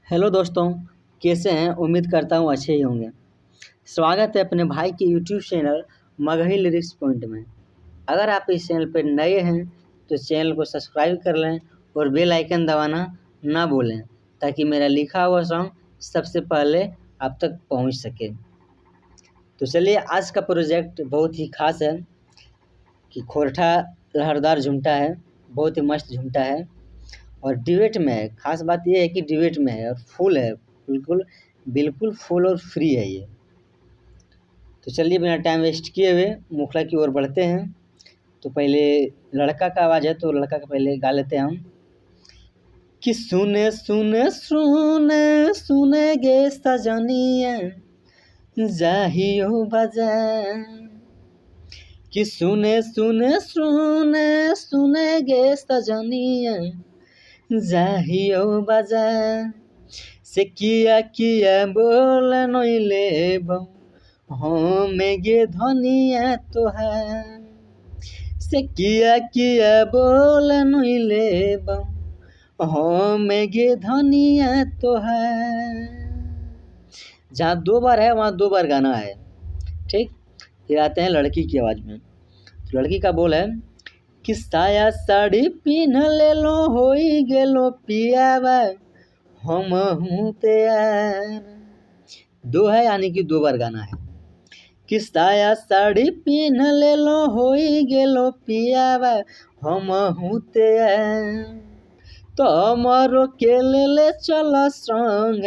Hello दोस्तों, कैसे हैं? उम्मीद करता हूँ अच्छे ही होंगे। स्वागत है अपने भाई के YouTube channel Magahi lyrics point में। अगर आप इस चैनल पर नए हैं तो चैनल को सब्सक्राइब कर लें और बेल आइकन दबाना ना भूलें ताकि मेरा लिखा हुआ सॉन्ग सबसे पहले आप तक पहुंच सके। तो चलिए, आज का प्रोजेक्ट बहुत ही खास है कि खोरठा लहरदार झुमटा है, बहुत ही मस्त झुमटा है और ड्यूएट में है। खास बात यह है कि ड्यूएट में है और फुल है, बिल्कुल बिल्कुल फुल और फ्री है ये। तो चलिए, बिना टाइम वेस्ट किए हुए मुखड़ा की ओर बढ़ते हैं। तो पहले लड़का का आवाज़ है तो लड़का का पहले गा लेते हैं हम कि सुने सुने सुने सुने गे सजनिया जाहियो बजा, कि सुने सुने सुने सुने गे सजनिया जाहियो बाजा, से किया किया बोल नइले हमें गे धनिया तोहार, से किया किया बोल नइले हमें गे धनिया तोहार। जहाँ 2 बार है वहाँ 2 बार गाना है, ठीक। फिर आते हैं लड़की की आवाज़ में। तो लड़की का बोल है कि साया साड़ी पिन ले लो होई गेलो पियावा हम हूँ तैयार। 2 है यानी कि 2 बार गाना है कि साया साड़ी पिन ले लो होई गेलो पियावा हम हूँ तैयार, तो हमारो के ले चल संग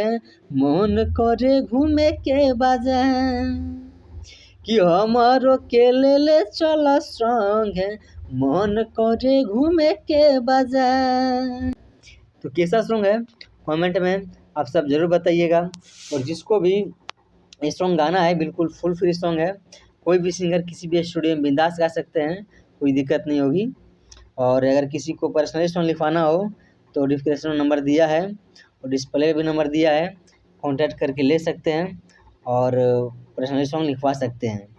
मन करे घूमे के बाजार, कि हमारो के ले चल संग मन करे घूमे के बाजार। तो कैसा सॉन्ग है कमेंट में आप सब ज़रूर बताइएगा। और जिसको भी ये सॉन्ग गाना है बिल्कुल फुल फ्री सॉन्ग है, कोई भी सिंगर किसी भी स्टूडियो में बिंदास गा सकते हैं, कोई दिक्कत नहीं होगी। और अगर किसी को पर्सनली सॉन्ग लिखवाना हो तो डिस्क्रिप्शन में नंबर दिया है और डिस्प्ले भी नंबर दिया है, कॉन्टैक्ट करके ले सकते हैं और पर्सनली सॉन्ग लिखवा सकते हैं।